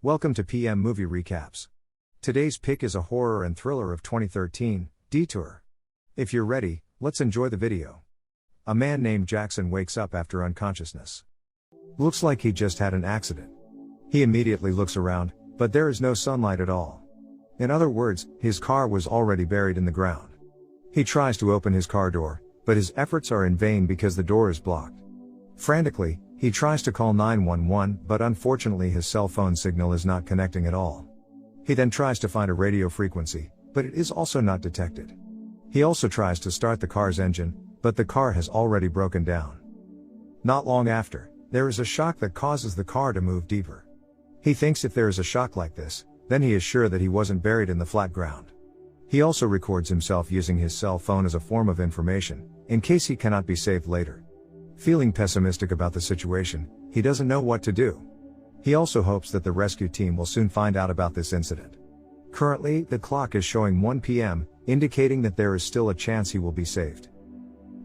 Welcome to PM Movie Recaps. Today's pick is a horror and thriller of 2013, Detour. If you're ready, let's enjoy the video. A man named Jackson wakes up after unconsciousness. Looks like he just had an accident. He immediately looks around, but there is no sunlight at all. In other words, his car was already buried in the ground. He tries to open his car door, but his efforts are in vain because the door is blocked. Frantically, he tries to call 911, but unfortunately his cell phone signal is not connecting at all. He then tries to find a radio frequency, but it is also not detected. He also tries to start the car's engine, but the car has already broken down. Not long after, there is a shock that causes the car to move deeper. He thinks if there is a shock like this, then he is sure that he wasn't buried in the flat ground. He also records himself using his cell phone as a form of information, in case he cannot be saved later. Feeling pessimistic about the situation, he doesn't know what to do. He also hopes that the rescue team will soon find out about this incident. Currently, the clock is showing 1 p.m., indicating that there is still a chance he will be saved.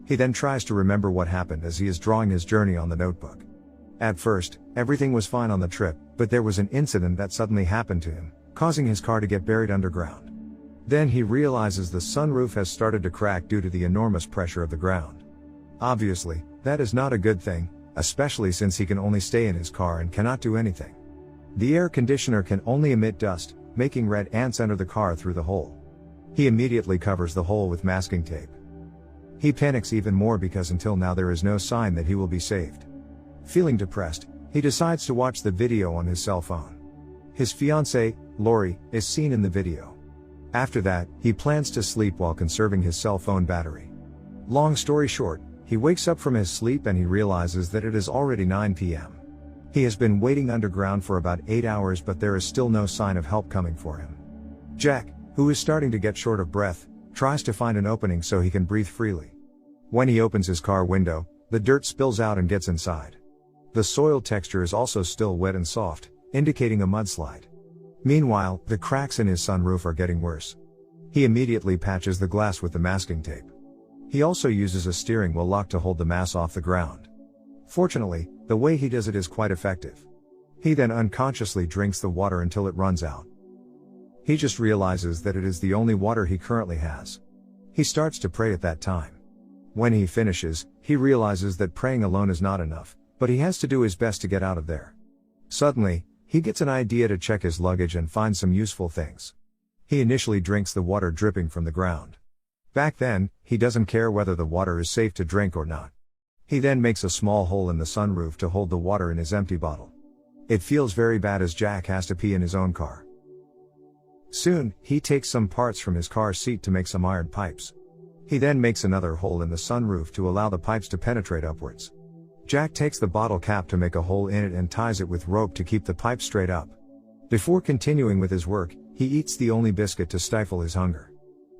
He then tries to remember what happened as he is drawing his journey on the notebook. At first, everything was fine on the trip, but there was an incident that suddenly happened to him, causing his car to get buried underground. Then he realizes the sunroof has started to crack due to the enormous pressure of the ground. Obviously, that is not a good thing, especially since he can only stay in his car and cannot do anything. The air conditioner can only emit dust, making red ants enter the car through the hole. He immediately covers the hole with masking tape. He panics even more because until now there is no sign that he will be saved. Feeling depressed, he decides to watch the video on his cell phone. His fiancée, Lori, is seen in the video. After that, he plans to sleep while conserving his cell phone battery. Long story short, he wakes up from his sleep and he realizes that it is already 9 p.m. He has been waiting underground for about 8 hours, but there is still no sign of help coming for him. Jack, who is starting to get short of breath, tries to find an opening so he can breathe freely. When he opens his car window, the dirt spills out and gets inside. The soil texture is also still wet and soft, indicating a mudslide. Meanwhile, the cracks in his sunroof are getting worse. He immediately patches the glass with the masking tape. He also uses a steering wheel lock to hold the mass off the ground. Fortunately, the way he does it is quite effective. He then unconsciously drinks the water until it runs out. He just realizes that it is the only water he currently has. He starts to pray at that time. When he finishes, he realizes that praying alone is not enough, but he has to do his best to get out of there. Suddenly, he gets an idea to check his luggage and find some useful things. He initially drinks the water dripping from the ground. Back then, he doesn't care whether the water is safe to drink or not. He then makes a small hole in the sunroof to hold the water in his empty bottle. It feels very bad as Jack has to pee in his own car. Soon, he takes some parts from his car seat to make some iron pipes. He then makes another hole in the sunroof to allow the pipes to penetrate upwards. Jack takes the bottle cap to make a hole in it and ties it with rope to keep the pipe straight up. Before continuing with his work, he eats the only biscuit to stifle his hunger.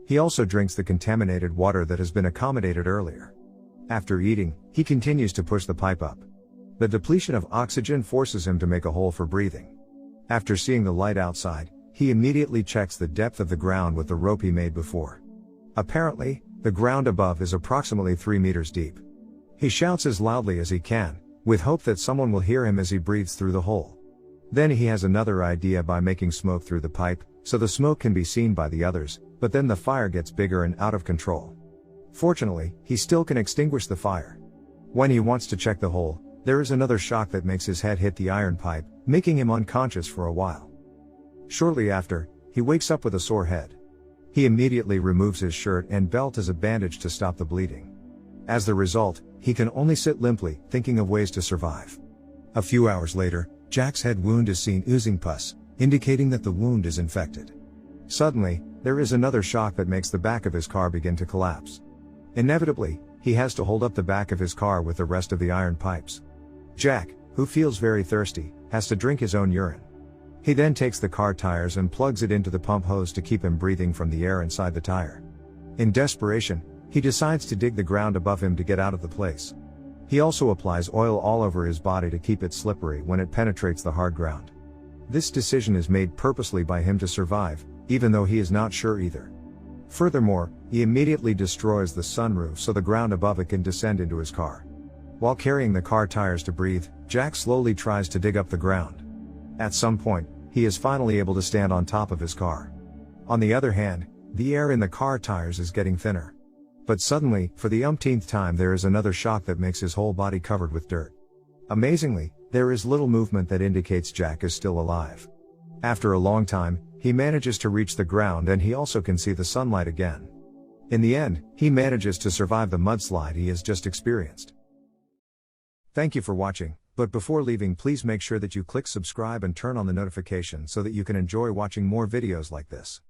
He also drinks the contaminated water that has been accommodated earlier. After eating, he continues to push the pipe up. The depletion of oxygen forces him to make a hole for breathing. After seeing the light outside, he immediately checks the depth of the ground with the rope he made before. Apparently, the ground above is approximately 3 meters deep. He shouts as loudly as he can, with hope that someone will hear him as he breathes through the hole. Then he has another idea by making smoke through the pipe, so the smoke can be seen by the others, but then the fire gets bigger and out of control. Fortunately, he still can extinguish the fire. When he wants to check the hole, there is another shock that makes his head hit the iron pipe, making him unconscious for a while. Shortly after, he wakes up with a sore head. He immediately removes his shirt and belt as a bandage to stop the bleeding. As the result, he can only sit limply, thinking of ways to survive. A few hours later, Jack's head wound is seen oozing pus, indicating that the wound is infected. Suddenly, there is another shock that makes the back of his car begin to collapse. Inevitably, he has to hold up the back of his car with the rest of the iron pipes. Jack, who feels very thirsty, has to drink his own urine. He then takes the car tires and plugs it into the pump hose to keep him breathing from the air inside the tire. In desperation, he decides to dig the ground above him to get out of the place. He also applies oil all over his body to keep it slippery when it penetrates the hard ground. This decision is made purposely by him to survive, even though he is not sure either. Furthermore, he immediately destroys the sunroof so the ground above it can descend into his car. While carrying the car tires to breathe, Jack slowly tries to dig up the ground. At some point, he he is finally able to stand on top of his car. On the other hand, the air in the car tires is getting thinner. But suddenly, for the umpteenth time, there is another shock that makes his whole body covered with dirt. Amazingly, there is little movement that indicates Jack is still alive. After a long time, he manages to reach the ground and he also can see the sunlight again. In the end, he manages to survive the mudslide he has just experienced. Thank you for watching, but before leaving, please make sure that you click subscribe and turn on the notification so that you can enjoy watching more videos like this.